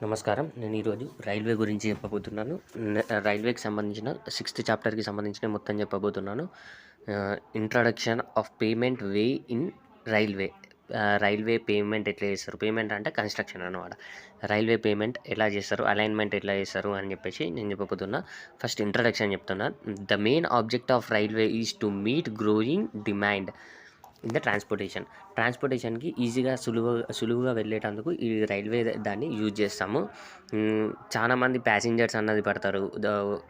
నమస్కారం. నేను ఈరోజు రైల్వే గురించి చెప్పబోతున్నాను. రైల్వేకి సంబంధించిన 6th చాప్టర్‌కి సంబంధించిన మొత్తం చెప్పబోతున్నాను. Introduction of permanent way in railway. Railway payment ఎట్లా చేస్తారు? పేమెంట్ అంటే కన్‌స్ట్రక్షన్ అన్నమాట. రైల్వే పేమెంట్ ఎలా చేస్తారు? అలైన్‌మెంట్ ఎట్లా చేస్తారు? అని చెప్పేసి నేను చెప్పబోతున్నా. ఫస్ట్ ఇంట్రడక్షన్ చెప్తున్నా. The main object of railway is to meet growing demand in the ట్రాన్స్పోర్టేషన్కి ఈజీగా సులువుగా వెళ్ళేటందుకు ఈ రైల్వే దాన్ని యూజ్ చేస్తాము. చాలామంది ప్యాసింజర్స్ అన్నది పడతారు.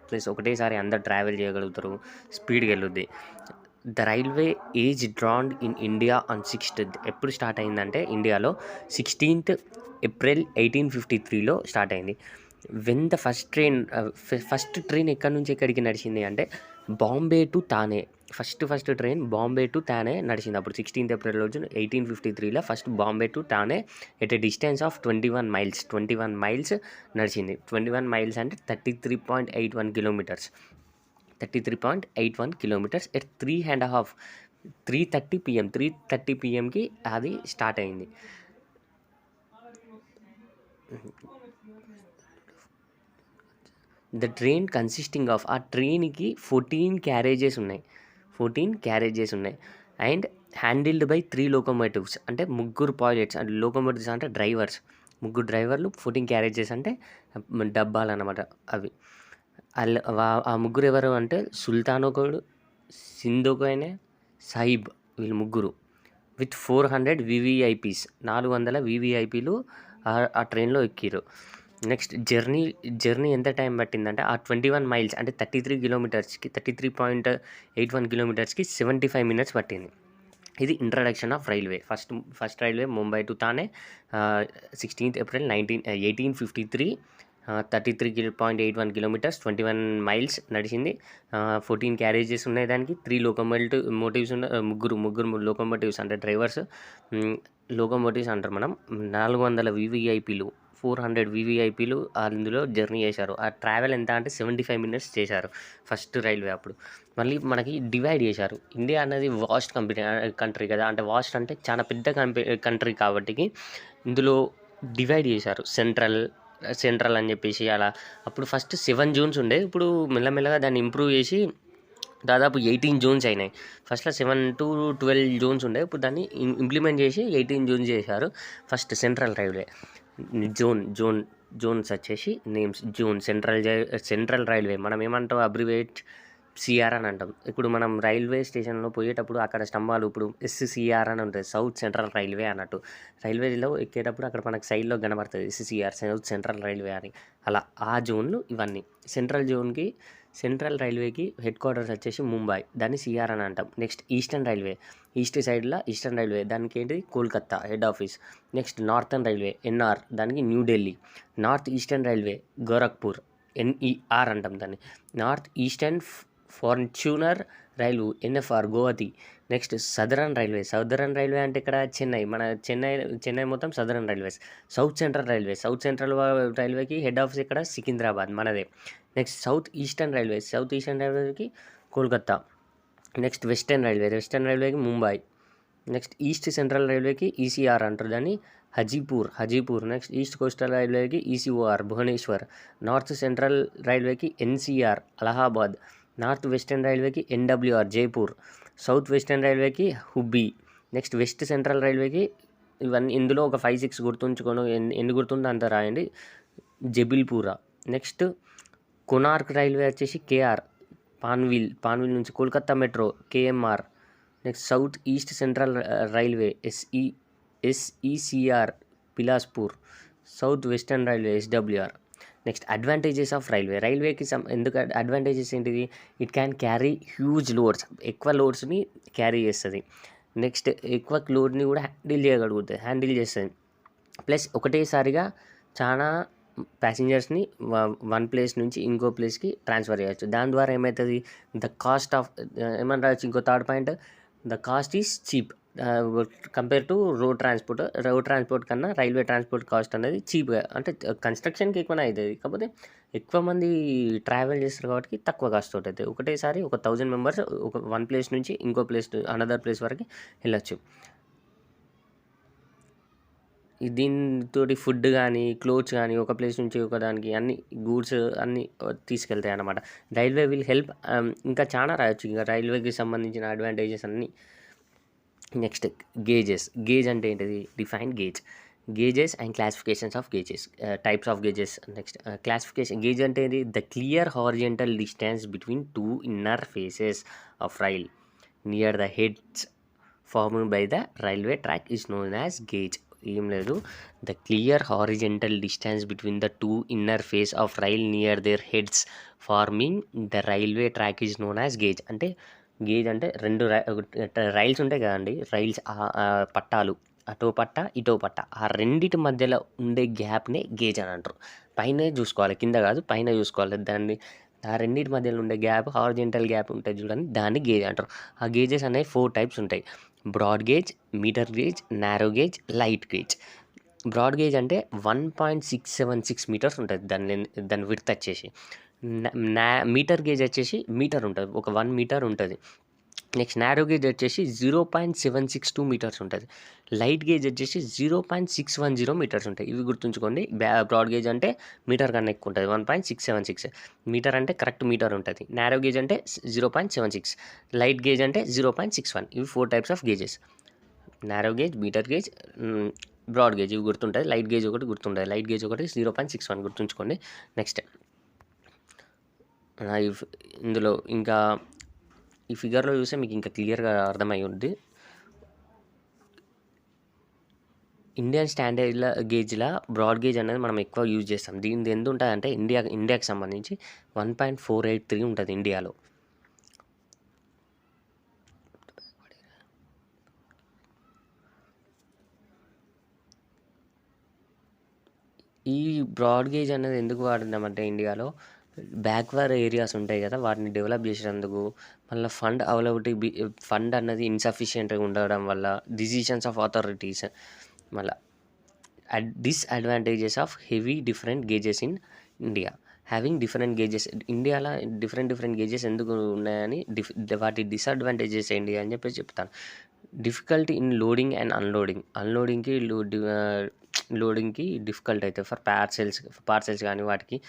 ప్లస్ ఒకటేసారి అందరు ట్రావెల్ చేయగలుగుతారు, స్పీడ్గా వెళ్ళుద్ది. The railway age drawn in India on 6th. ఎప్పుడు స్టార్ట్ అయిందంటే ఇండియాలో 16th ఏప్రిల్ 1853లో స్టార్ట్ అయింది. వెన్ ద ఫస్ట్ ట్రైన్ ఎక్కడి నుంచి ఎక్కడికి నడిచింది అంటే Bombay to Thane. First train Bombay to Thane నడిచింది. అప్పుడు 16th ఏప్రిల్ రోజు 1853లో first Bombay to Thane at a distance of 21 miles నడిచింది. 21 మైల్స్ అంటే 33.81 కిలోమీటర్స్. 33.81 కిలోమీటర్స్ ఎట్ 3:30 పిఎంకి అది స్టార్ట్ అయింది. ద ట్రైన్ కన్సిస్టింగ్ ఆఫ్ ఆ ట్రైన్కి 14 క్యారేజెస్ ఉన్నాయి అండ్ హ్యాండిల్డ్ బై 3 లోకోమోటివ్స్ అంటే ముగ్గురు పైలట్స్. అంటే లోకోమోటివ్స్ అంటే డ్రైవర్స్, ముగ్గురు డ్రైవర్లు. 14 క్యారేజెస్ అంటే డబ్బాలు అన్నమాట. అవి ఆ ముగ్గురు ఎవరు అంటే సుల్తాన్ ఒకడు, సింధ్ ఒకనే, సాహిబ్, వీళ్ళు ముగ్గురు విత్ 400 VVIPs. 400 VVIPలు ఆ ట్రైన్లో ఎక్కిరు. నెక్స్ట్ జర్నీ ఎంత టైం పట్టిందంటే ఆ 21 మైల్స్ అంటే 33.81 కిలోమీటర్స్కి 75 minutes పట్టింది. ఇది introduction of railway. First railway Mumbai to Thane 16th April 1853. 33.81 kilometres, 21 miles నడిచింది. 14 క్యారేజెస్ ఉన్నాయి దానికి. 3 లోకోమోటివ్స్ ఉన్నాయి. ముగ్గురు లోకోమోటివ్స్ అంటే డ్రైవర్స్. లోకోమోటివ్స్ అంటారు మనం. 400 VVIPలు, 400 VVIPలు అందులో జర్నీ చేశారు. ఆ ట్రావెల్ ఎంత అంటే 75 minutes చేశారు ఫస్ట్ రైల్వే అప్పుడు. మళ్ళీ మనకి డివైడ్ చేశారు. ఇండియా అనేది వాస్ట్ కంట్రీ కదా. అంటే వాస్ట్ అంటే చాలా పెద్ద కంట్రీ కాబట్టి ఇందులో డివైడ్ చేశారు. సెంట్రల్ అని చెప్పేసి అలా. అప్పుడు ఫస్ట్ 7 zones ఉండే. ఇప్పుడు మెల్లమెల్లగా దాన్ని ఇంప్రూవ్ చేసి దాదాపు 18 zones అయినాయి. ఫస్ట్లో 7 to 12 zones ఉండే. ఇప్పుడు దాన్ని ఇంప్లిమెంట్ చేసి 18 zones చేశారు. ఫస్ట్ సెంట్రల్ రైల్వే జోన్స్ వచ్చేసి నేమ్స్. సెంట్రల్ రైల్వే మనం ఏమంటాం అబ్రివేట్ సిఆర్ అని అంటాం. ఇప్పుడు మనం రైల్వే స్టేషన్లో పోయేటప్పుడు అక్కడ స్తంభాలు ఇప్పుడు SCR అని ఉంటుంది, సౌత్ సెంట్రల్ రైల్వే అన్నట్టు. రైల్వేలో ఎక్కేటప్పుడు అక్కడ మనకు సైడ్లో కనబడుతుంది SCR, సౌత్ సెంట్రల్ రైల్వే అని. అలా ఆ జోన్లు ఇవన్నీ. సెంట్రల్ రైల్వేకి హెడ్ క్వార్టర్స్ వచ్చేసి ముంబై, దాన్ని సిఆర్ అని అంటాం. నెక్స్ట్ ఈస్ట్ సైడ్లో ఈస్టర్న్ రైల్వే, దానికి ఏంటి Kolkata head office. Next northern railway NR, దానికి New Delhi. North eastern railway Gorakhpur, NER అంటాం దాన్ని. North eastern frontier railway NFR Guwahati. Next southern railway అంటే ఇక్కడ చెన్నై మొత్తం సదరన్ రైల్వేస్. సౌత్ సెంట్రల్ రైల్వేకి హెడ్ ఆఫీస్ ఇక్కడ సికింద్రాబాద్ మనదే. నెక్స్ట్ సౌత్ ఈస్టర్న్ రైల్వేకి కోల్కత్తా. నెక్స్ట్ వెస్టర్న్ రైల్వేకి ముంబై. నెక్స్ట్ ఈస్ట్ సెంట్రల్ రైల్వేకి ECR అంటారు దాన్ని, Hajipur. Next east coastal రైల్వేకి ECOR Bhubaneswar. North central రైల్వేకి NCR అలహాబాద్. నార్త్ వెస్టర్న్ రైల్వేకి NWR జైపూర్. సౌత్ వెస్టర్న్ రైల్వేకి హుబ్బీ. నెక్స్ట్ వెస్ట్ సెంట్రల్ రైల్వేకి ఇవన్నీ ఇందులో ఒక 5-6 గుర్తుంచుకోను, ఎన్ని గుర్తుందో అంత రాయండి. జబల్పూరా. నెక్స్ట్ కొనార్క్ రైల్వే వచ్చేసి KR పాన్విల్ నుంచి Kolkata metro KMR. Next south east central railway SECR Bilaspur. South western railway SWR. Next advantages of రైల్వేకి ఎందుకు అడ్వాంటేజెస్ ఏంటిది? It can carry huge loads, ఎక్కువ లోడ్స్ని క్యారీ చేస్తుంది. నెక్స్ట్ ఎక్కువ లోడ్ని కూడా హ్యాండిల్ చేస్తుంది. ప్లస్ ఒకటేసారిగా చాలా ప్యాసింజర్స్ని వన్ ప్లేస్ నుంచి ఇంకో ప్లేస్కి ట్రాన్స్ఫర్ చేయొచ్చు. దాని ద్వారా ఏమవుతుంది? ద కాస్ట్ ఆఫ్ ఏమన్నా ఇంకో third point, the cost is cheap compare to road transport కన్నా రైల్వే ట్రాన్స్పోర్ట్ కాస్ట్ అనేది చీప్గా, అంటే కన్స్ట్రక్షన్కి ఎక్కువనే అవుతుంది, కాకపోతే ఎక్కువ మంది ట్రావెల్ చేస్తారు కాబట్టి తక్కువ కాస్ట్ అవుతుంది. ఒకటేసారి 1000 members వన్ ప్లేస్ నుంచి ఇంకో ప్లేస్ అనదర్ ప్లేస్ వరకు వెళ్ళచ్చు. దీనితోటి ఫుడ్ కానీ, క్లోత్స్ కానీ ఒక ప్లేస్ నుంచి ఒక దానికి అన్ని గూడ్స్ అన్నీ తీసుకెళ్తాయి అన్నమాట. Railway will help. ఇంకా చాలా రాయొచ్చు. ఇంకా రైల్వేకి సంబంధించిన అడ్వాంటేజెస్ అన్నీ. Next gauges. గేజ్ అంటే ఏంటిది? Define gauge. Gauges and classifications of gauges, types of gauges. Next classification. Gauge అంటే ఇది the clear horizontal distance between two inner faces of rail near the heads formed by the railway track is known as gauge. ఏం లేదు, the clear horizontal distance between the two inner face of rail near their heads forming the railway track is known as gauge. అంటే gauge అంటే రెండు rails ఉంటాయి కదండి, rails పట్టాలు, అటో పట్ట ఇటో పట్ట, ఆ రెండిటి మధ్యలో ఉండే గ్యాప్నే గేజ్ అని అంటారు. పైన చూసుకోవాలి, కింద కాదు, పైన చూసుకోవాలి. దాన్ని ఆ రెండింటి మధ్యలో ఉండే గ్యాప్, హారిజంటల్ గ్యాప్ ఉంటుంది చూడండి, దాన్ని గేజ్ అంటారు. ఆ గేజెస్ అనేవి 4 టైప్స్ ఉంటాయి. Broad gauge, metre gauge, narrow gauge, light gauge. Broad gauge అంటే 1.676 మీటర్స్ ఉంటుంది దాని విడ్త్ వచ్చేసి. మీటర్ గేజ్ వచ్చేసి మీటర్ ఉంటుంది, ఒక 1 మీటర్ ఉంటుంది. నెక్స్ట్ నారో గేజ్ వచ్చేసి 0.762 మీటర్స్ ఉంటుంది. లైట్ గేజ్ వచ్చేసి 0.610 మీటర్స్ ఉంటాయి. ఇవి గుర్తుంచుకోండి. బ్రాడ్ గేజ్ అంటే మీటర్ కన్నా ఎక్కువ ఉంటుంది, 1.676 మీటర్ అంటే కరెక్ట్ మీటర్ ఉంటుంది. నారో గేజ్ అంటే 0.76, లైట్ గేజ్ అంటే 0.61. ఇవి 4 types of gauges. Narrow gauge, metre gauge, broad gauge ఇవి గుర్తుంటాయి. లైట్ గేజ్ ఒకటి గుర్తుంటుంది, లైట్ గేజ్ ఒకటి 0.61 గుర్తుంచుకోండి. నెక్స్ట్ ఇందులో ఇంకా ఈ ఫిగర్లో చూస్తే మీకు ఇంకా క్లియర్గా అర్థమై ఉంది. ఇండియన్ స్టాండర్డ్ గేజ్లా బ్రాడ్ గేజ్ అనేది మనం ఎక్కువ యూజ్ చేస్తాం. దీనిది ఎంత ఉంటుంది అంటే ఇండియాకి సంబంధించి 1.483 ఉంటుంది ఇండియాలో. ఈ బ్రాడ్ గేజ్ అనేది ఎందుకు వాడుతున్నామంటే ఇండియాలో బ్యాక్వర్డ్ ఏరియాస్ ఉంటాయి కదా, వాటిని డెవలప్ చేసేందుకు, మళ్ళీ ఫండ్ అన్నది ఇన్సఫిషియెంట్గా ఉండడం వల్ల, డిసిషన్స్ ఆఫ్ అథారిటీస్, మళ్ళీ disadvantages of heavy different gauges in India. Having different gauges, ఇండియాలో డిఫరెంట్ గేజెస్ ఎందుకు ఉన్నాయని, వాటి డిసడ్వాంటేజెస్ ఏంటి అని చెప్పేసి చెప్తాను. డిఫికల్టీ ఇన్ లోడింగ్ అండ్ లోడింగ్కి డిఫికల్ట్ అవుతుంది. ఫర్ పార్సెల్స్ కానీ వాటికి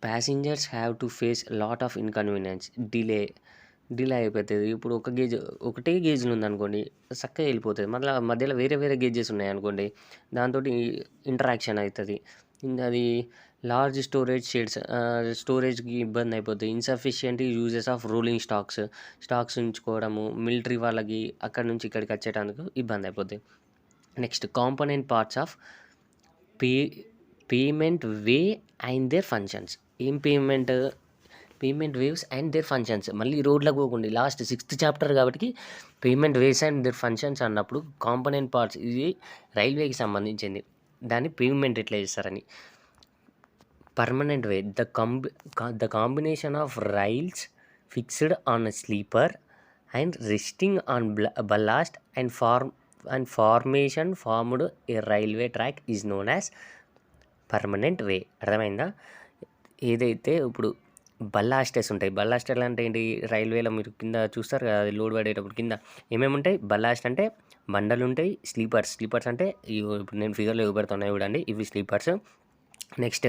passengers have to face lot of inconvenience, delay అయిపోతుంది. ఇప్పుడు ఒకటే గేజ్లు ఉందనుకోండి, చక్కగా వెళ్ళిపోతుంది. మధ్యలో వేరే గేజెస్ ఉన్నాయనుకోండి, దాంతో ఇంటరాక్షన్ అవుతుంది. అది లార్జ్ స్టోరేజ్కి ఇబ్బంది అయిపోతుంది. Insufficient uses of rolling stocks ఉంచుకోవడము, మిలిటరీ వాళ్ళకి అక్కడ నుంచి ఇక్కడికి వచ్చేటందుకు ఇబ్బంది అయిపోతుంది. Next component parts of permanent way and their functions. ఏం permanent ways and their functions. మళ్ళీ రోడ్లకు పోకుండా లాస్ట్ 6th చాప్టర్ కాబట్టి permanent ways and their functions అన్నప్పుడు కాంపోనెంట్ పార్ట్స్, ఇది రైల్వేకి సంబంధించింది. దాన్ని పేమెంట్ ఎట్లా చేస్తారని. Permanent way, the combination of rails fixed on sleeper and resting on ballast and formation formed a railway track is known as permanent way. అర్థమైందా? ఏదైతే ఇప్పుడు బల్లాస్టర్స్ ఉంటాయి. బల్లాస్టర్లు అంటే ఏంటి? రైల్వేలో మీరు కింద చూస్తారు కదా, లోడ్ పడేటప్పుడు కింద ఏమేమి ఉంటాయి? బల్లాస్ట్ అంటే బండలు ఉంటాయి. స్లీపర్స్ అంటే ఇప్పుడు నేను ఫిగర్లో ఇవ్వబడుతున్నాయి చూడండి, ఇవి స్లీపర్స్. నెక్స్ట్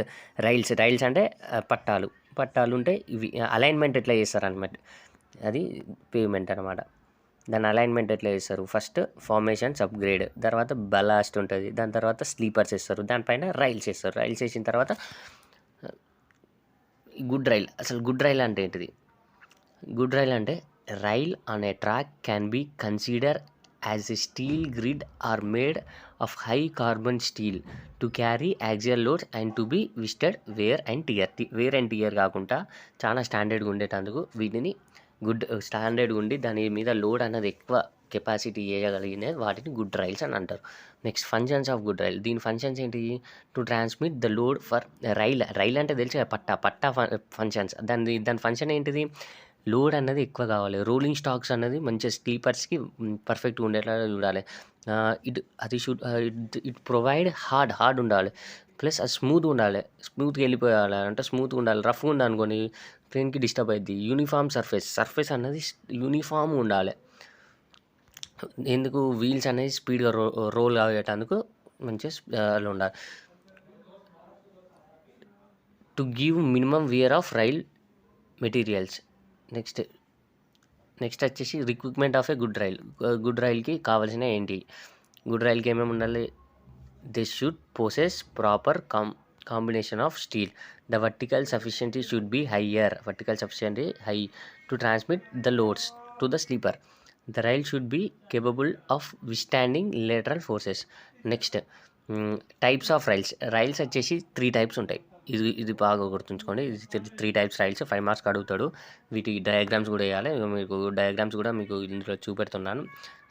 రైల్స్ అంటే పట్టాలు ఉంటాయి. ఇవి అలైన్మెంట్ ఎట్లా చేస్తారనమాట, అది పేమెంట్ అనమాట. దాని అలైన్మెంట్ ఎట్లా చేస్తారు? ఫస్ట్ ఫార్మేషన్స్ అప్గ్రేడ్, తర్వాత బలాస్ట్ ఉంటుంది, దాని తర్వాత స్లీపర్స్ వేస్తారు, దానిపైన రైల్స్ వేస్తారు. రైల్స్ వేసిన తర్వాత గుడ్ రైల్. అసలు గుడ్ రైల్ అంటే ఏంటిది? గుడ్ రైల్ అంటే rail on a track can be consider as a steel girder are made of high carbon steel to carry axial loads and to be విస్టెడ్ wear and tear కాకుండా చాలా స్టాండర్డ్గా ఉండేటందుకు వీటిని స్టాండర్డ్గా ఉండి దాని మీద లోడ్ అన్నది ఎక్కువ కెపాసిటీ వేయగలిగిన వాటిని గుడ్ రైల్స్ అని అంటారు. Next functions of good rail. దీని ఫంక్షన్స్ ఏంటి? To transmit the load for rail అంటే తెలిసి పట్టా ఫంక్షన్స్. దాని ఫంక్షన్ ఏంటిది? లోడ్ అన్నది ఎక్కువ కావాలి. రోలింగ్ స్టాక్స్ అన్నది మంచిగా స్లీపర్స్కి పర్ఫెక్ట్గా ఉండేలా చూడాలి. ఇట్ ప్రొవైడ్ హార్డ్ ఉండాలి, ప్లస్ అది స్మూత్గా ఉండాలి. స్మూత్గా వెళ్ళిపోయాలి అంటే స్మూత్గా ఉండాలి. రఫ్గా ఉండాలి అనుకోని ట్రైన్కి డిస్టర్బ్ అవుతుంది. యూనిఫామ్ సర్ఫేస్ అన్నది యూనిఫామ్ ఉండాలి. ఎందుకు వీల్స్ అనేది స్పీడ్గా రోల్ అయ్యేటందుకు మంచిగా ఉండాలి. To give minimum wear of rail materials. Next వచ్చేసి రిక్రూట్మెంట్ ఆఫ్ ఏ గుడ్ రైల్కి కావాల్సిన ఏంటి, గుడ్ రైల్కి ఏమేమి ఉండాలి. They should possess proper combination of steel. The vertical sufficiency should be higher. High to transmit the loads to the sleeper. The rail should be capable of withstanding lateral forces. Next, types of rails వచ్చేసి 3 types ఉంటాయి. ఇది బాగా గుర్తుంచుకోండి. ఇది 3 types rails. 5 marks అడుగుతాడు. వీటి diagrams కూడా వేయాలి. మీకు డయాగ్రామ్స్ కూడా మీకు ఇందులో చూపెడుతున్నాను.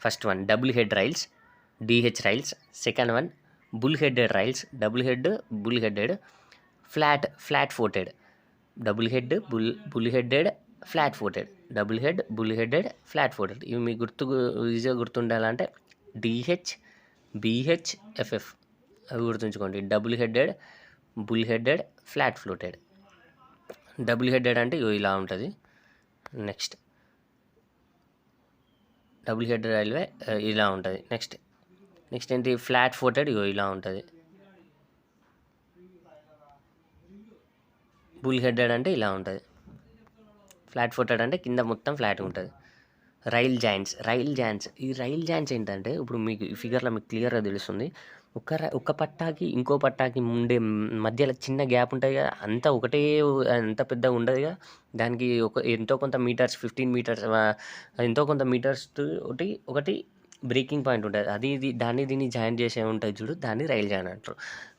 First one double head rails, DH rails. Second one bull headed rails, double headed, flat footed. Double head bull headed, flat footed. Double head bull headed, flat footed. ఇవి మీకు ఈజీగా గుర్తుండాలంటే డిహెచ్, బిహెచ్, ఎఫ్ఎఫ్ అవి గుర్తుంచుకోండి. Double headed, bull headed, flat footed. Double headed అంటే ఇలా ఉంటుంది. Next double headed railway ఇలా ఉంటుంది. నెక్స్ట్ ఏంటి, ఫ్లాట్ ఫోటెడ్ ఇలా ఉంటుంది. బుల్ హెడెడ్ అంటే ఇలా ఉంటుంది. ఫ్లాట్ ఫోటెడ్ అంటే కింద మొత్తం ఫ్లాట్ ఉంటుంది. Rail joints. ఈ రైల్ జాయింట్స్ ఏంటంటే ఇప్పుడు మీకు ఈ ఫిగర్లో మీకు క్లియర్గా తెలుస్తుంది. ఒక పట్టాకి ఇంకో పట్టాకి ఉండే మధ్యలో చిన్న గ్యాప్ ఉంటుంది కదా, అంతా ఒకటే, అంత పెద్దగా ఉండదు కదా. దానికి ఎంతో కొంత మీటర్స్, 15 మీటర్స్, ఎంతో కొంత మీటర్స్ ఒకటి బ్రేకింగ్ పాయింట్ ఉంటుంది. దీన్ని జాయింట్ చేసే ఉంటుంది చూడు, దాన్ని రైల్ జాయింట్ అంటారు.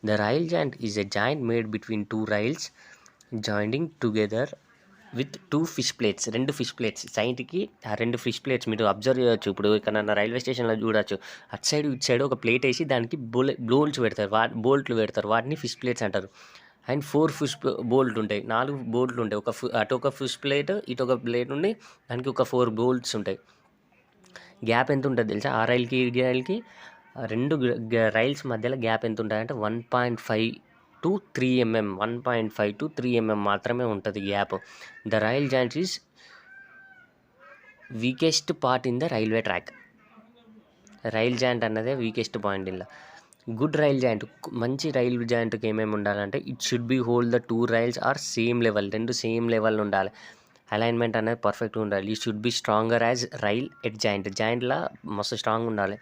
The rail joint is a joint made between 2 rails jointing together with 2 fish plates. 2 fish plates సైడ్కి, ఆ 2 ఫిష్ ప్లేట్స్ మీరు అబ్జర్వ్ చేయొచ్చు. ఇప్పుడు ఇక్కడ రైల్వే స్టేషన్లో చూడొచ్చు, అటు సైడ్ ఇటు సైడ్ ఒక ప్లేట్ వేసి దానికి బోల్ట్లు పెడతారు. వాటిని ఫిష్ ప్లేట్స్ అంటారు. అండ్ 4 ఫిష్ బోల్ట్ ఉంటాయి, 4 బోల్ట్లు ఉంటాయి. అటు ఒక ఫిష్ ప్లేట్, ఇటు ఒక ప్లేట్ ఉండి దానికి ఒక 4 బోల్ట్స్ ఉంటాయి. గ్యాప్ ఎంత ఉంటుంది తెలుసా? ఆ రైల్కి ఈ రైల్కి 2 రైల్స్ మధ్యలో గ్యాప్ ఎంత ఉంటుంది అంటే 1.5 to 3 mm. 1.5 to 3 mm మాత్రమే ఉంటుంది gap. The rail joint is weakest part in the railway track. Rail joint అన్నదే వీకెస్ట్ పాయింట్ ఇలా. గుడ్ రైల్ జాయింట్, మంచి రైల్ జాయింట్కి ఏమేమి ఉండాలంటే it should be hold the 2 rails are same level. 2 same level ఉండాలి. Alignment అనేది పర్ఫెక్ట్గా ఉండాలి. ఈ should be stronger as rail at జాయింట్లా మస్తు స్ట్రాంగ్ ఉండాలి.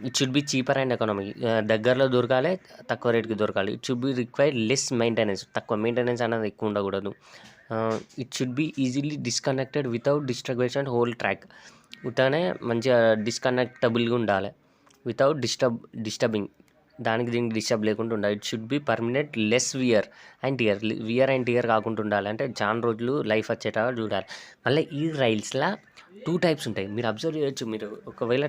It should be cheaper and economic, దగ్గరలో దొరకాలి, తక్కువ రేట్కి దొరకాలి. It should be required less maintenance, తక్కువ మెయింటెనెన్స్ అనేది ఎక్కువ ఉండకూడదు. It should be easily disconnected without disturbance whole track. ఉత్తనే మంచిగా డిస్కనెక్టబుల్గా ఉండాలి, వితౌట్ డిస్టర్బింగ్, దీనికి డిస్టర్బ్ లేకుండా ఉండాలి. It should be permanent, less wear and tear కాకుండా ఉండాలి. అంటే చాలా రోజులు లైఫ్ వచ్చేటా చూడాలి. మళ్ళీ ఈ రైల్స్లో 2 టైప్స్ ఉంటాయి. మీరు అబ్జర్వ్ చేయొచ్చు. మీరు ఒకవేళ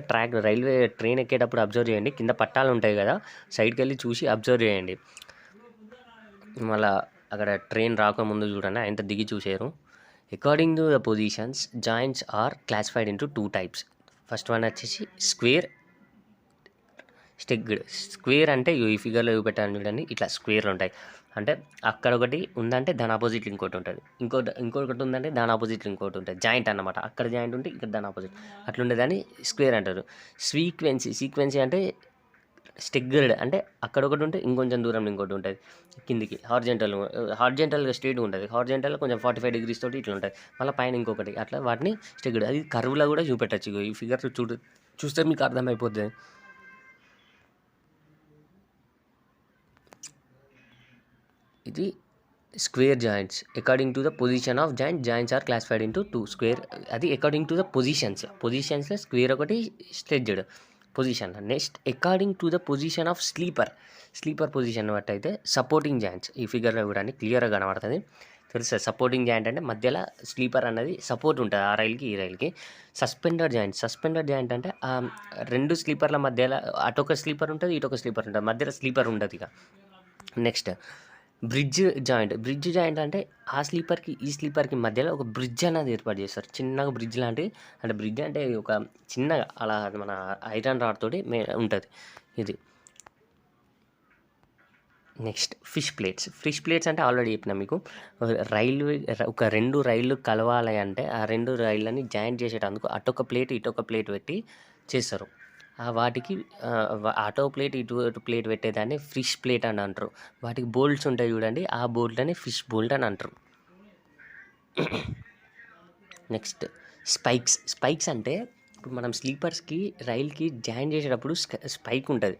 ట్రైన్ ఎక్కేటప్పుడు అబ్జర్వ్ చేయండి. కింద పట్టాలు ఉంటాయి కదా, సైడ్కి వెళ్ళి చూసి అబ్జర్వ్ చేయండి. మళ్ళీ అక్కడ ట్రైన్ రాకముందు చూడండి, ఆయన దిగి చూసారు. According to the positions joints are classified into 2 types. First one వచ్చేసి స్క్వేర్, స్టెగ్డ్. స్క్వేర్ అంటే ఈ ఫిగర్లో చూపెట్టాను చూడండి, ఇట్లా స్క్వేర్లు ఉంటాయి. అంటే అక్కడ ఒకటి ఉందంటే దాని ఆపోజిట్లో ఇంకోటి ఉంటుంది, ఇంకొకటి ఉందంటే దాని ఆపోజిట్లో ఇంకోటి ఉంటుంది. జాయింట్ అన్నమాట. అక్కడ జాయింట్ ఉంటే ఇక్కడ దాని ఆపోజిట్ అట్లుండేదాన్ని స్క్వేర్ అంటారు. సీక్వెన్సీ అంటే స్టెగ్గర్డ్, అంటే అక్కడ ఒకటి ఉంటే ఇంకొంచెం దూరంలో ఇంకోటి ఉంటుంది కిందికి. హార్జెంటల్గా స్ట్రైట్గా ఉంటుంది. హార్జెంటల్ కొంచెం 45 degrees తోటి ఇట్లా ఉంటుంది. మళ్ళీ పైన ఇంకొకటి, అట్లా వాటిని స్టెగ్గర్డ్. అది కర్వ్లో కూడా చూపెట్టచ్చు. ఈ ఫిగర్ చూస్తే మీకు అర్థమైపోతుంది. ఇది square joints. According to the position of joints are classified into 2. Square అది అకార్డింగ్ టు ద పొజిషన్స్లో స్క్వేర్ ఒకటి, stretched position. Next according to the position of sleeper position బట్టి అయితే సపోర్టింగ్ జాయింట్స్. ఈ ఫిగర్లో కూడా క్లియర్గా కనబడుతుంది, తెలుస్తుంది. సపోర్టింగ్ జాయింట్ అంటే మధ్యలో స్లీపర్ అనేది సపోర్ట్ ఉంటుంది ఆ రైల్కి ఈ రైల్కి. సస్పెండర్ జాయింట్ అంటే 2 స్లీపర్ల మధ్యలో అటొక స్లీపర్ ఉంటుంది, ఇటొక స్లీపర్ ఉంటుంది, మధ్యలో స్లీపర్ ఉంటుంది ఇక. నెక్స్ట్ బ్రిడ్జ్ జాయింట్ అంటే ఆ స్లీపర్కి ఈ స్లీపర్కి మధ్యలో ఒక బ్రిడ్జ్ అనేది ఏర్పాటు చేస్తారు, చిన్నగా బ్రిడ్జ్ లాంటివి. అంటే బ్రిడ్జ్ అంటే ఒక చిన్నగా అలా మన ఐరన్ రాడ్ తోటి ఉంటుంది ఇది. నెక్స్ట్ ఫిష్ ప్లేట్స్ అంటే ఆల్రెడీ చెప్పిన మీకు. రైల్వే ఒక 2 రైళ్ళు కలవాలి అంటే ఆ 2 రైళ్ళని జాయింట్ చేసేటందుకు అటొక ప్లేట్ ఇటొక ప్లేట్ పెట్టి చేస్తారు. వాటికి అటో ప్లేట్ ఇటు ప్లేట్ పెట్టేదాన్ని ఫిష్ ప్లేట్ అని అంటారు. వాటికి బోల్ట్స్ ఉంటాయి చూడండి, ఆ బోల్ట్లని ఫిష్ బోల్ట్ అని అంటారు. నెక్స్ట్ స్పైక్స్ అంటే ఇప్పుడు మనం స్లీపర్స్కి రైల్కి జాయిన్ చేసేటప్పుడు స్పైక్ ఉంటుంది.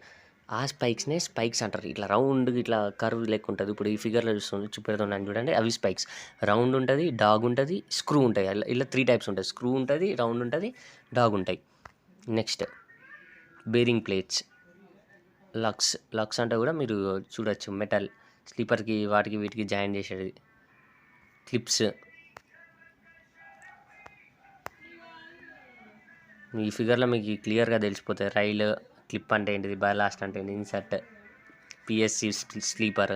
ఆ స్పైక్స్నే స్పైక్స్ అంటారు. ఇట్లా రౌండ్ ఇట్లా కర్వ్ లెక్క ఉంటుంది. ఇప్పుడు ఈ ఫిగర్లో చూపెడుతున్నాను చూడండి, అవి స్పైక్స్. రౌండ్ ఉంటుంది, డాగ్ ఉంటుంది, స్క్రూ ఉంటాయి. ఇలా 3 టైప్స్ ఉంటాయి. స్క్రూ ఉంటుంది, రౌండ్ ఉంటుంది, డాగ్ ఉంటాయి. Next bearing plates. లక్స్ అంటే కూడా మీరు చూడొచ్చు, మెటల్ స్లీపర్కి వాటికి వీటికి జాయిన్ చేసేది. క్లిప్స్. ఈ ఫిగర్లో మీకు క్లియర్గా తెలిసిపోతుంది రైలు క్లిప్ అంటే ఏంటిది, బాలాస్ట్ అంటే ఏంటి, ఇన్సర్ట్, పిఎస్సి స్లీపర్.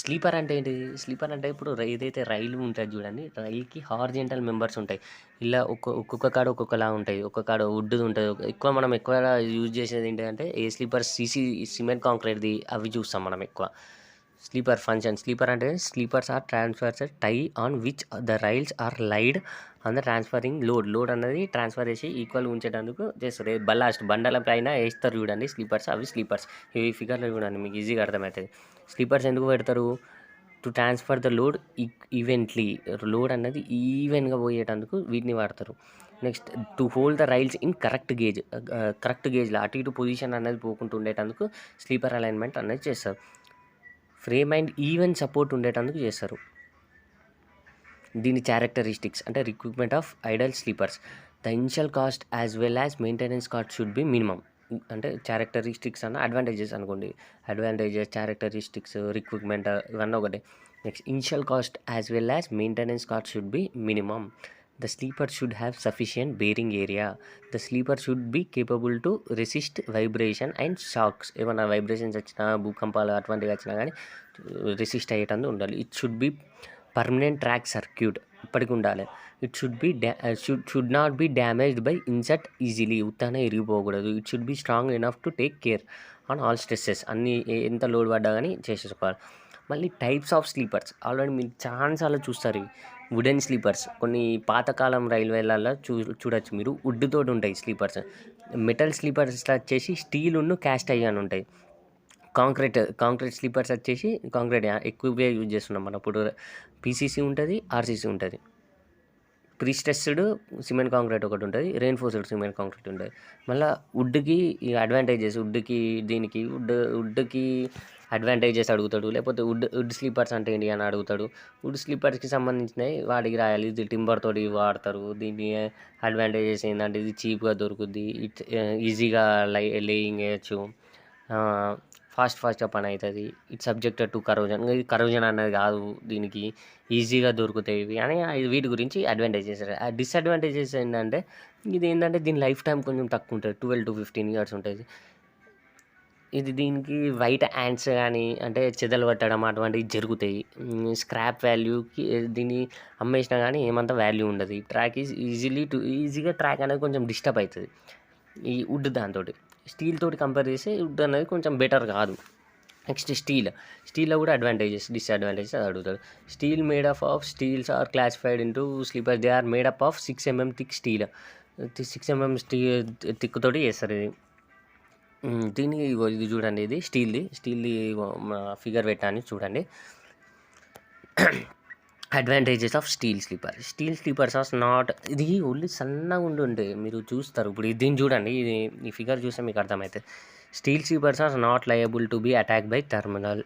స్లీపర్ అంటే ఏంటిది? స్లీపర్ అంటే ఇప్పుడు ఏదైతే రైలు ఉంటుంది చూడండి, రైలుకి హార్జెంటల్ మెంబర్స్ ఉంటాయి. ఇలా ఒక్కొక్క కాడ ఒక్కొక్కలా ఉంటాయి. ఒక్కొక్క కాడ వుడ్ది ఉంటుంది. మనం ఎక్కువ యూజ్ చేసేది ఏంటంటే ఏ స్లీపర్ సిమెంట్ కాంక్రీట్ది అవి చూస్తాం మనం ఎక్కువ. స్లీపర్ అంటే sleepers are transverse tie on which the rails are laid on the transferring load అన్నది ట్రాన్స్ఫర్ చేసి ఈక్వల్ ఉంచేటందుకు చేస్తారు. బండల పైన వేస్తారు చూడండి స్లీపర్స్, అవి స్లీపర్స్. ఈ ఫిగర్లో చూడండి మీకు ఈజీగా అర్థమవుతుంది. స్లీపర్స్ ఎందుకు పెడతారు? To transfer the load evenly. Load అన్నది ఈవెన్గా పోయేటందుకు వీటిని వాడతారు. Next to hold the rails in correct గేజ్లో అటు ఇటు పొజిషన్ అనేది పోకుండా ఉండేటందుకు స్లీపర్ అలైన్మెంట్ అనేది చేస్తారు. ఫ్రేమ్ అండ్ ఈవెన్ సపోర్ట్ ఉండేటందుకు చేస్తారు. దీని క్యారెక్టరిస్టిక్స్ అంటే recruitment of Idol sleepers. The initial cost as well as maintenance cost should be minimum. అంటే క్యారెక్టరిస్టిక్స్ అన్న అడ్వాంటేజెస్ అనుకోండి. క్యారెక్టరిస్టిక్స్, రిక్రూట్మెంట్ ఇవన్నీ ఒకటే. Next initial cost as well as maintenance cost should be minimum. The sleeper should have sufficient bearing area. The sleeper should be capable to resist vibration and shocks. ఏమైనా vibrations వచ్చినా, భూకంపాలు అటువంటివి వచ్చినా కానీ resist అయ్యేటందుకు ఉండాలి. It should be permanent track circuit ఇప్పటికి ఉండాలి. It should not be damaged by insects easily. ఉత్తానే ఇరిగిపోకూడదు. It should be strong enough to take care on all stresses. అన్నీ ఎంత లోడ్ పడ్డా కానీ చేసేసుకోవాలి. మళ్ళీ టైప్స్ ఆఫ్ స్లీపర్స్ ఆల్రెడీ మీరు చాలాసార్లు చూస్తారు. వుడెన్ స్లీపర్స్ కొన్ని పాతకాలం రైల్వేలలో చూడొచ్చు మీరు. వుడ్ తోటి ఉంటాయి స్లీపర్స్. మెటల్ స్లీపర్స్ వచ్చేసి స్టీల్ ఉన్న క్యాస్ట్ అయ్యాను ఉంటాయి. కాంక్రీట్ స్లీపర్స్ వచ్చేసి కాంక్రీట్ ఎక్కువగా యూజ్ చేస్తున్నాం మనం. ఇప్పుడు పీసీసీ ఉంటుంది, ఆర్సీసీ ఉంటుంది. ప్రీస్ట్రెస్డ్ సిమెంట్ కాంక్రీట్ ఒకటి ఉంటుంది, రెయిన్ఫోర్స్డ్ సిమెంట్ కాంక్రీట్ ఉంటుంది. మళ్ళీ వుడ్కి అడ్వాంటేజెస్, వుడ్కి అడ్వాంటేజెస్ అడుగుతాడు. లేకపోతే వుడ్ స్లీపర్స్ అంటే ఏంటి అని అడుగుతాడు. వుడ్ స్లీపర్స్కి సంబంధించినవి వాడికి రాయాలి. ఇది టింబర్ తోటి వాడతారు. దీని అడ్వాంటేజెస్ ఏంటంటే ఇది చీప్గా దొరుకుద్ది, ఈజీగా లేయింగ్ వేయచ్చు, ఫాస్ట్గా పని అవుతుంది. It subjected to corrosion. ఇది కరోజన్ అనేది కాదు, దీనికి ఈజీగా దొరుకుతాయి ఇవి అని వీటి గురించి అడ్వాంటేజెస్. డిసడ్వాంటేజెస్ ఏంటంటే దీని లైఫ్ టైం కొంచెం తక్కువ ఉంటుంది, 12 to 15 years ఉంటుంది. దీనికి వైట్ యాండ్స్ కానీ అంటే చెదలు పట్టడం అటువంటివి జరుగుతాయి. స్క్రాప్ వాల్యూకి దీన్ని అమ్మేసినా కానీ ఏమంత వాల్యూ ఉండదు. ఈ ట్రాక్ ఈజీగా ట్రాక్ అనేది కొంచెం డిస్టర్బ్ అవుతుంది ఈ వుడ్ దాంతో. స్టీల్ తోటి కంపేర్ చేస్తే వుడ్ అనేది కొంచెం బెటర్ కాదు. నెక్స్ట్ స్టీల్లో కూడా డిసడ్వాంటేజెస్ అది అడుగుతాడు. Steel made of steels are classified into sleepers. They are made up of 6 mm thick steel. 6 mm thick తోటి చేస్తారు ఇది. దీనికి ఇది చూడండి, ఇది స్టీల్ది ఫిగర్ పెట్టాను చూడండి. Advantages of steel sleepers are not. ఇది ఓన్లీ సన్నగా ఉంటుంటే మీరు చూస్తారు. ఇప్పుడు దీన్ని చూడండి, ఈ ఫిగర్ చూస్తే మీకు అర్థమవుతుంది. Steel sleepers are not liable to be attack by terminal.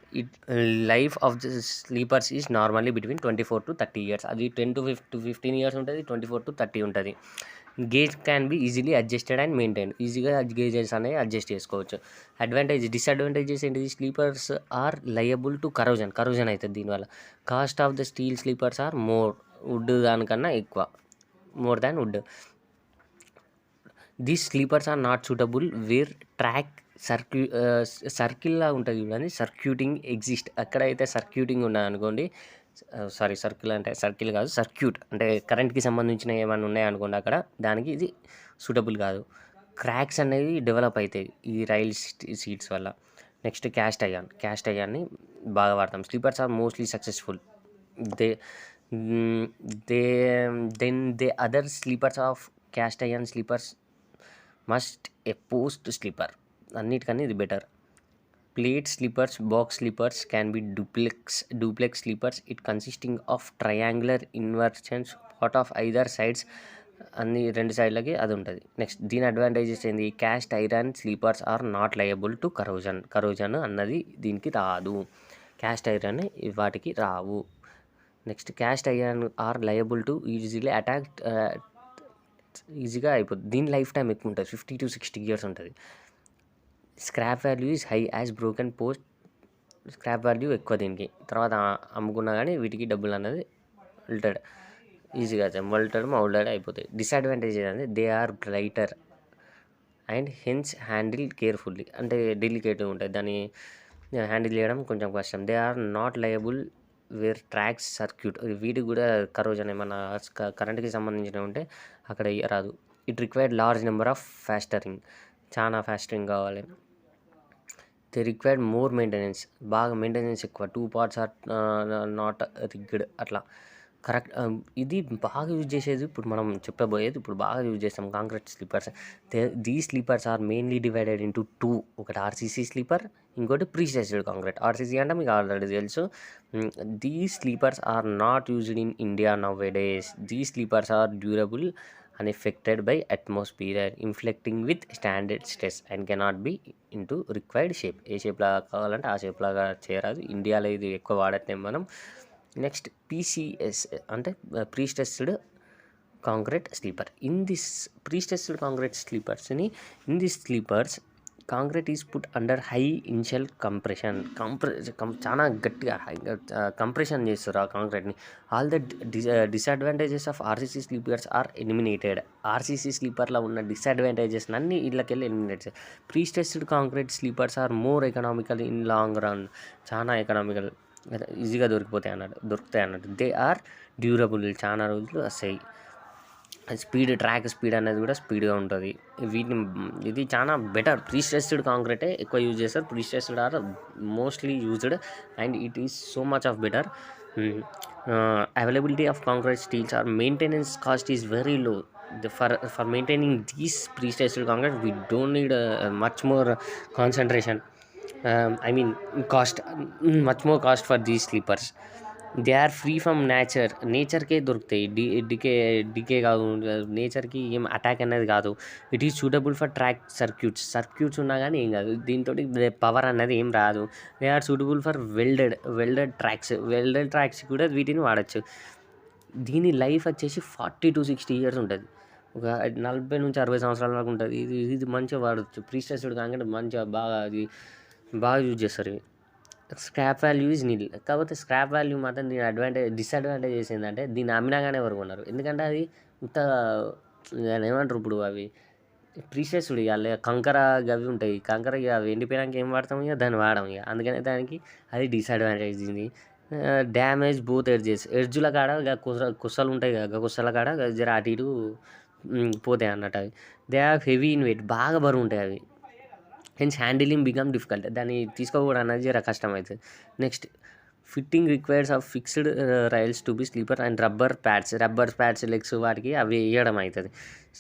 Life of the sleepers is normally between 24 to 30 years. అది 10 to 15 years ఉంటుంది, 24 to 30 ఉంటుంది. Gauge can be easily adjusted and maintain. ఈజీగా గేజెస్ అనేవి adjust చేసుకోవచ్చు. Disadvantages ఏంటిది? Sleepers are liable to corrosion అవుతుంది దీనివల్ల. Cost of the steel sleepers are wood దానికన్నా ఎక్కువ, more than wood. These sleepers are not suitable where track సర్కిల్లా ఉంటుంది చూడండి, సర్క్యూటింగ్ ఎగ్జిస్ట్. ఎక్కడైతే సర్క్యూటింగ్ ఉన్నదనుకోండి, సర్కిల్ కాదు, సర్క్యూట్ అంటే కరెంట్కి సంబంధించిన ఏమైనా ఉన్నాయనుకోండి అక్కడ, దానికి ఇది సూటబుల్ కాదు. క్రాక్స్ అనేవి డెవలప్ అవుతాయి ఈ రైల్ సీట్స్ వల్ల. నెక్స్ట్ క్యాస్ట్ అయాన్ని బాగా వాడతాం. Sleepers are mostly successful. They they they other sleepers of cast iron sleepers must a post sleeper. అన్నిటికన్నా ఇది better. Plate sleepers, box sleepers can be duplex sleepers. It consisting of triangular inversions part of either sides. అన్ని 2 సైడ్లకి అది ఉంటుంది. Next దీని advantages ఏంది? Cast iron sleepers are not liable to corrosion అన్నది దీనికి రాదు. క్యాస్ట్ ఐరన్ వాటికి రావు. Next cast iron are liable to easily attack, ఈజీగా అయిపోతుంది. దీని లైఫ్ టైం ఎక్కువ ఉంటుంది, 50 to 60 years ఉంటుంది. Scrap value is high as broken post. Scrap value ఎక్కువ దీనికి. తర్వాత అమ్ముకున్నా కానీ వీటికి డబ్బులు అన్నది ఈజీగా మౌల్టెడ్ అయిపోతాయి. డిసడ్వాంటేజ్ ఏంటంటే they are brighter and hence handle carefully. అంటే డెలికేట్గా ఉంటుంది, దాన్ని హ్యాండిల్ చేయడం కొంచెం కష్టం. They are not liable where tracks circuit. వీటికి కూడా కరోజన్ ఏమన్నా కరెంట్కి సంబంధించినవి ఉంటే అక్కడ రాదు. It required large number of fastening. చాలా ఫాస్టరింగ్ కావాలి. They required more maintenance. బాగా మెయింటెనెన్స్ ఎక్కువ. 2 parts ఆర్ నాట్ రిగ్డ్ అట్లా. కరెక్ట్. ఇది బాగా యూజ్ చేసేది ఇప్పుడు మనం చెప్పబోయేది, ఇప్పుడు బాగా యూజ్ చేస్తాం concrete sleepers. These sleepers are mainly divided into 2. ఒకటి ఆర్సీసీ స్లీపర్, ఇంకోటి ప్రీస్ట్రెస్డ్ కాంక్రీట్. ఆర్సీసీ అంటే మీకు ఆల్రెడీ తెలుసు. These sleepers are not used in India nowadays. These sleepers are durable unaffected by atmosphere, inflecting with standard stress and cannot be into required shape. A shape లాగా కావాలంటే ఆ shape లాగా చేయరాదు. ఇండియాలో ఇది ఎక్కువ వాడట్లేం మనం. నెక్స్ట్ పీసీఎస్ అంటే prestressed concrete sleeper. In this prestressed concrete sleepers concrete is put under high initial compression. చాలా గట్టిగా కంప్రెషన్ చేస్తారు ఆ కాంక్రీట్ని. All the disadvantages of RCC sleepers are eliminated. RCC స్లీపర్లో ఉన్న డిసడ్వాంటేజెస్ అన్నీ ఇళ్ళకెళ్ళి ఎలిమినేట్ చేస్తారు. Prestressed concrete sleepers are more economical in long run. చాలా ఎకనామికల్, ఈజీగా దొరుకుతాయి అన్నట్టు. దే ఆర్ డ్యూరబుల్, చాలా రోజులు వస్తాయి. ట్రాక్ స్పీడ్ అనేది కూడా స్పీడ్గా ఉంటుంది. ఇది చాలా బెటర్. ప్రీస్ట్రెస్డ్ కాంక్రీటే ఎక్కువ యూజ్ చేస్తారు. Prestressed are mostly used and it is so much of better. Availability of concrete steels or maintenance cost is very low. For maintaining these pre-stressed concrete, we don't need much more concentration. Much more cost for these sleepers. They are free from నేచర్కే దొరుకుతాయి. Decay కాదు, నేచర్కి ఏం attack అనేది కాదు. It is suitable for track circuits ఉన్నా కానీ ఏం కాదు. దీంతో పవర్ అనేది ఏం రాదు. They are suitable for welded tracks కూడా వీటిని వాడచ్చు. దీని లైఫ్ వచ్చేసి 40 to 60 years ఉంటుంది. ఒక 40 నుంచి 60 సంవత్సరాల వరకు ఉంటుంది. ఇది మంచిగా వాడచ్చు. ప్రీస్ట్రెస్డ్ కాంక్రీట్ మంచిగా బాగా యూజ్ చేస్తారు. స్క్రాప్ వాల్యూ ఈజ్ నిల్. కాకపోతే స్క్రాప్ వాల్యూ మాత్రం దీని డిసడ్వాంటేజెస్ ఏంటంటే దీన్ని అమ్మినాగానే ఎవరు కొన్నారు. ఎందుకంటే అది ఇంత ఏమంటారు ఇప్పుడు అవి ప్రీషియస్డ్ ఇక కంకర గవి ఉంటాయి. కంకర ఇక అవి ఎండిపోయినాక ఏం వాడతాం, ఇక దాన్ని వాడడం. ఇక అందుకనే దానికి అది డిసడ్వాంటేజ్. ఇది డ్యామేజ్ బోత్ ఎడ్జ్ల కాడ ఇక కుస్సలు ఉంటాయి కదా, కుస్సల కాడ జర అటు ఇటు పోతాయి అన్నట్టు. అవి they are heavy in weight, బాగా బరువు ఉంటాయి అవి. Hence handling become difficult. దాన్ని తీసుకోకూడదు అనేది జర కష్టం అవుతుంది. Next fitting requires of fixed rails to be sleeper and rubber pads legs వాటికి అవి వేయడం అవుతుంది.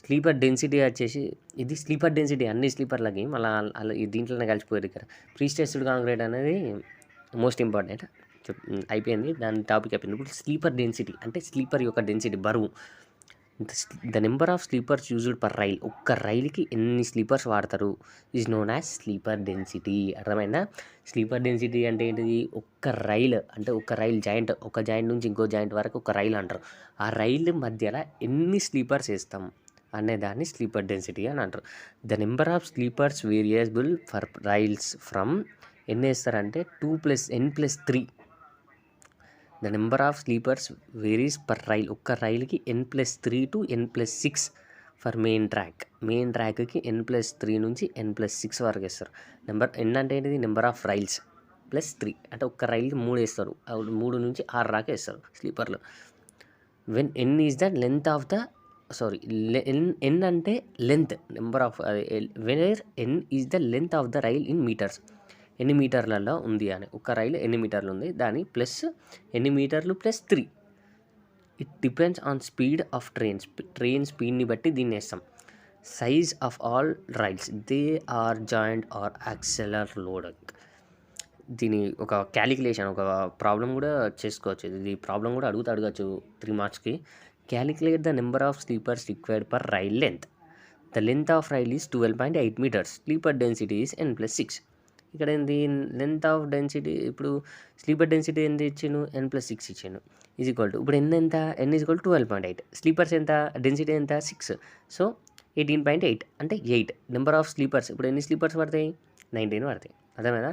స్లీపర్ డెన్సిటీ వచ్చేసి ఇది స్లీపర్ డెన్సిటీ అన్ని స్లీపర్లకి మళ్ళీ అలా దీంట్లోనే కలిసిపోయారు. ఇక్కడ ప్రీస్ట్రెస్డ్ కాంక్రీట్ అనేది మోస్ట్ ఇంపార్టెంట్. అయిపోయింది, దాని టాపిక్ అయిపోయింది. ఇప్పుడు స్లీపర్ డెన్సిటీ అంటే స్లీపర్ యొక్క డెన్సిటీ, బరువు. The number of sleepers used per rail. ఒక్క రైలుకి ఎన్ని స్లీపర్స్ వాడతారు is known as sleeper density. అర్థమైందా? స్లీపర్ డెన్సిటీ అంటే ఏంటిది? ఒక్క రైలు అంటే ఒక జాయింట్ నుంచి ఇంకో జాయింట్ వరకు ఒక రైలు అంటారు. ఆ రైలు మధ్యలో ఎన్ని స్లీపర్స్ వేస్తాం అనే దాన్ని స్లీపర్ డెన్సిటీ అని అంటారు. The number of sleepers variable for rails from ఎన్ని వేస్తారంటే 2 + n+3. The number of sleepers varies per rail. ఒక్క రైలుకి n+3 to n+6 for main ట్రాక్కి n+3 నుంచి n+6 వరకు వేస్తారు. అంటే ఏంటిది? నెంబర్ ఆఫ్ రైల్స్ +3 అంటే ఒక్క రైలుకి 3 వేస్తారు. 3 నుంచి 6 దాకా వేస్తారు స్లీపర్లు. When n is the length of the sorry, N అంటే length, number of where N is the length of the rail in metres. ఎన్ని మీటర్లలో ఉంది అని, ఒక రైలు ఎన్ని మీటర్లు ఉంది దాని ప్లస్ ఎన్ని మీటర్లు plus 3. It depends on speed of train స్పీడ్ని బట్టి దీన్ని వేస్తాం. Size of all rails, they are joint are axle loading. దీని ఒక క్యాలిక్యులేషన్, ఒక ప్రాబ్లం కూడా చేసుకోవచ్చు. ఇది ప్రాబ్లం కూడా అడగచ్చు 3 మార్క్స్కి. Calculate the number of sleepers required per rail length. The length of rail is 12.8 meters. Sleeper density is n+6. ఇక్కడ ఏంది లెంత్ ఆఫ్ డెన్సిటీ, ఇప్పుడు స్లీపర్ డెన్సిటీ ఎంత ఇచ్చిండు, n+6 ఇచ్చిండు. ఈజ్ ఈక్వల్ టు ఇప్పుడు n is equal to 12.8. Sleepers ఎంత, density ఎంత 6, so 18.8 అంటే 8. నెంబర్ ఆఫ్ స్లీపర్స్, ఇప్పుడు ఎన్ని స్లీపర్స్ పడతాయి, 19 పడతాయి. అర్థమైనా,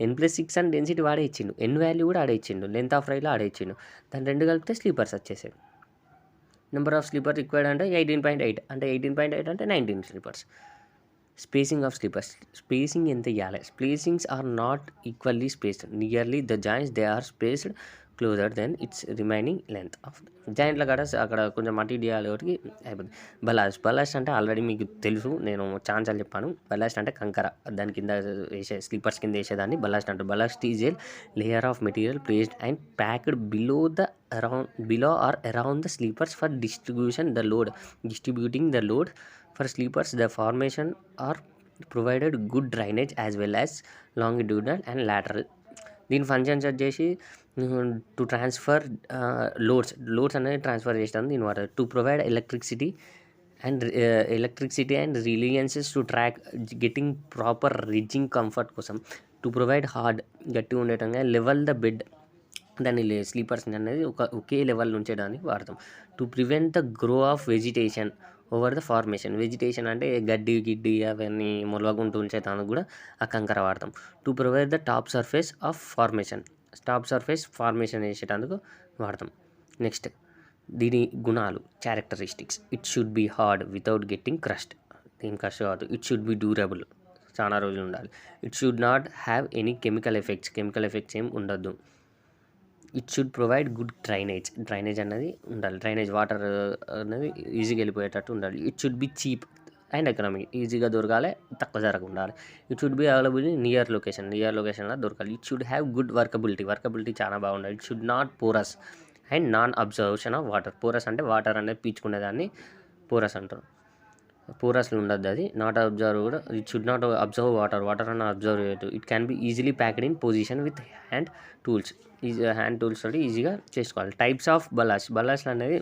n+6 అని డెన్సిటీ వాడే ఇచ్చిండు, n వాల్యూ కూడా ఆడే ఇచ్చిండు, లెంత్ ఆఫ్ రైల్ ఆడే ఇచ్చిండు. దాని రెండు కలిపితే స్లీపర్స్ వచ్చేసాయి. నెంబర్ ఆఫ్ స్లీపర్ రిక్వైర్డ్ అంటే 18.8, అంటే 18.8 అంటే 19 sleepers. Spacing of sleepers, spacing ఎంత ఇవ్వాలి. Spacings are not equally spaced nearly the joints, they are spaced closer than its remaining length of జాయింట్ల కాడ అక్కడ కొంచెం మట్టి ఇవ్వాలి ఒకటి అయిపోతుంది. బలాస్ట్ అంటే ఆల్రెడీ మీకు తెలుసు, నేను ఛాన్సాలు చెప్పాను. బలాస్ట్ అంటే కంకర, దాని కింద వేసే స్లీపర్స్ కింద వేసేదాన్ని బలాస్ట్ అంటారు. Ballast is a layer of material placed and packed below or around the sleepers for distributing the load. For sleepers, the formation are provided good drainage as well as longitudinal and lateral. దీని functions వచ్చేసి to transfer loads అనేది transfer చేస్తాను దీని water. To provide electricity and resilience to track getting proper riding comfort కోసం. To provide hard, గట్టిగా ఉండేటంగా level the bed, దాన్ని sleepers అనేది ఒకే లెవెల్ ఉంచేదానికి వాడతాం. To prevent the grow of vegetation over the formation. Vegetation అంటే గడ్డి అవన్నీ మొలవకుంటూ ఉంచేదానికి కూడా ఆ కంకర వాడతాం. To provide the top surface of formation వేసేటందుకు వాడతాం. నెక్స్ట్ దీని గుణాలు, characteristics. It should be hard without getting crust, దీని క్రష్ కాదు. ఇట్ షుడ్ బి డ్యూరబుల్, చాలా రోజులు ఉండాలి. It should not have any chemical effects ఏం ఉండద్దు. It should provide good drainage అనేది ఉండాలి. డ్రైనేజ్ వాటర్ అనేది ఈజీగా వెళ్ళిపోయేటట్టు ఉండాలి. It should B cheap and economic, ఈజీగా దొరకాలి, తక్కువ ధరకు ఉండాలి. It should be available in near లొకేషన్లో దొరకాలి. It should have good workability చాలా బాగుండాలి. It should not porous and non observation of water. Porous అంటే వాటర్ అనేది పీల్చుకునేదాన్ని పోరస్ అంటారు. పోరస్లు ఉండద్దు అది. నాట్ అబ్జర్వ్ కూడా, it should not observe water అన్న అబ్జర్వ్ చేయదు. It can be easily packed in position with hand tools తోటి ఈజీగా చేసుకోవాలి. టైప్స్ ఆఫ్ బలాస్ట్ అనేది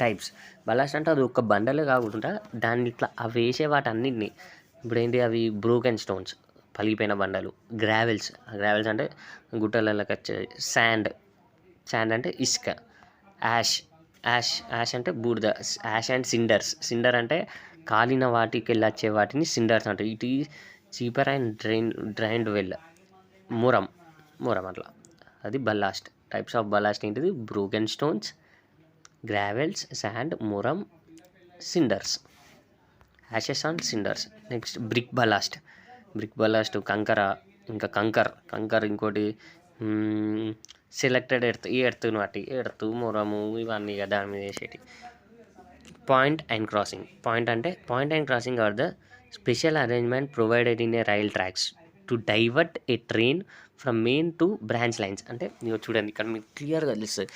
టైప్స్. బలాస్ట్ అంటే అది ఒక బండలే కాకుండా దాన్ని ఇట్లా అవి వేసే వాటన్నిటిని, ఇప్పుడు ఏంటి అవి బ్రోకెన్ స్టోన్స్, పలిగిపోయిన బండలు. గ్రావెల్స్ అంటే గుట్టలలోకి వచ్చే శాండ్ అంటే ఇసుక. యాష్ అంటే బూడిద. యాష్ అండ్ సిండర్ అంటే కాలిన వాటికి వెళ్ళి వచ్చే వాటిని సిండర్స్ అంటారు. It is cheaper and drained well. మురం అట్లా, అది బల్లాస్ట్. టైప్స్ ఆఫ్ బల్లాస్ట్ ఏంటిది, బ్రోకెన్ స్టోన్స్, గ్రావెల్స్, శాండ్, మురం, cinders, ashes and cinders. Next brick ballast కంకర, ఇంకా కంకర్ ఇంకోటి సెలెక్టెడ్ ఎర్త్ను బట్టి మురము ఇవన్నీ దాని మీద వేసేటి. Point and crossing are the special arrangement provided in a rail tracks to divert a train from main to branch lines. అంటే మీరు చూడండి, ఇక్కడ మీకు క్లియర్గా తెలుస్తుంది.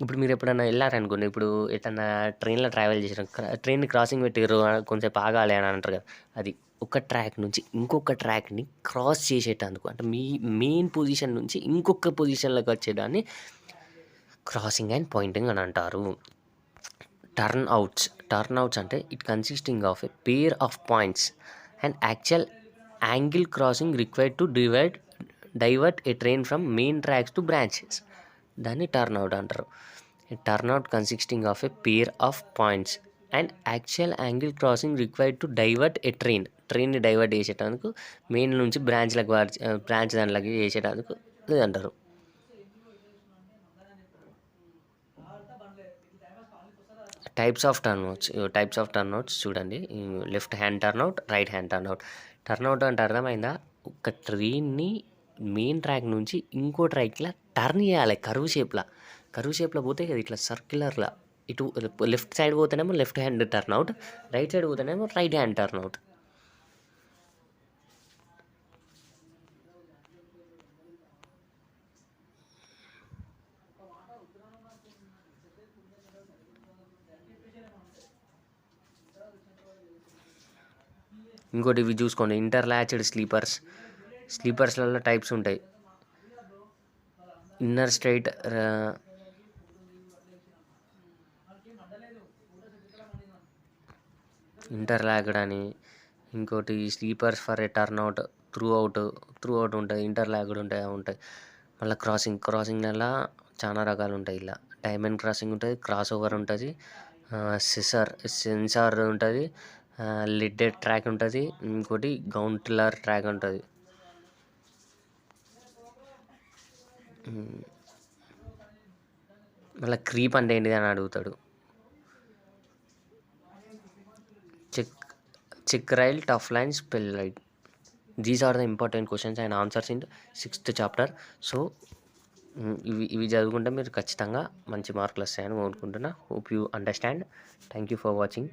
ఇప్పుడు మీరు ఎప్పుడైనా వెళ్ళారనుకోండి, ఇప్పుడు ఎటన్నా ట్రైన్లో ట్రావెల్ చేసారు, ట్రైన్ క్రాసింగ్ పెట్టారు, కొంచెంసేపు ఆగాలి అని అంటారు కదా, అది ఒక ట్రాక్ నుంచి ఇంకొక ట్రాక్ని క్రాస్ చేసేటందుకు, అంటే మీ మెయిన్ పొజిషన్ నుంచి ఇంకొక పొజిషన్లోకి వచ్చేదాన్ని క్రాసింగ్ అండ్ పాయింటింగ్ అని అంటారు. టర్న్ అవుట్స్ అంటే it consisting of a pair of points and actual angle crossing required to divert a train from main tracks to branches, దాన్ని టర్న్ అవుట్ అంటారు. Turn out consisting of a pair of points and actual angle crossing required to divert a ట్రైన్ని divert చేసేటందుకు main నుంచి branch దాంట్లోకి చేసేటందుకు ఇది అంటారు. Types of turn outs చూడండి. Left hand turn out, right hand turn out అంటే అర్థమైందా, ఒక ట్రైన్ని మెయిన్ ట్రాక్ నుంచి ఇంకో ట్రాక్లో టర్న్ చేయాలి. కరువు షేప్లో పోతే కదా ఇట్లా సర్క్యులర్లా ఇటు లెఫ్ట్ సైడ్ పోతేనేమో left hand turn out, right side పోతేనేమో రైట్ హ్యాండ్ టర్న్ అవుట్. ఇంకోటి ఇవి చూసుకోండి, ఇంటర్లాచ్డ్ స్లీపర్స్లలో టైప్స్ ఉంటాయి. ఇన్నర్ స్ట్రైట్, ఇంటర్లాక్డ్ అని. ఇంకోటి sleepers for a turn out, through out ఉంటుంది, ఇంటర్లాక్డ్ ఉంటాయి, అవి ఉంటాయి. మళ్ళీ క్రాసింగ్లలో చాలా రకాలు ఉంటాయి. ఇలా డైమండ్ క్రాసింగ్ ఉంటుంది, క్రాస్ ఓవర్ ఉంటుంది, సెన్సార్ ఉంటుంది, లిడ్డెడ్ ట్రాక్ ఉంటుంది, ఇంకోటి గౌంటిలర్ ట్రాక్ ఉంటుంది. మళ్ళీ క్రీప్ అంటే ఏంటిది అని అడుగుతాడు. Check rail, tough line, spell ride. These are the important questions and answers in 6th chapter. So ఇవి చదువుకుంటే మీరు ఖచ్చితంగా మంచి మార్కులు వస్తాయని కోరుకుంటున్నా. Hope you understand. Thank you for watching.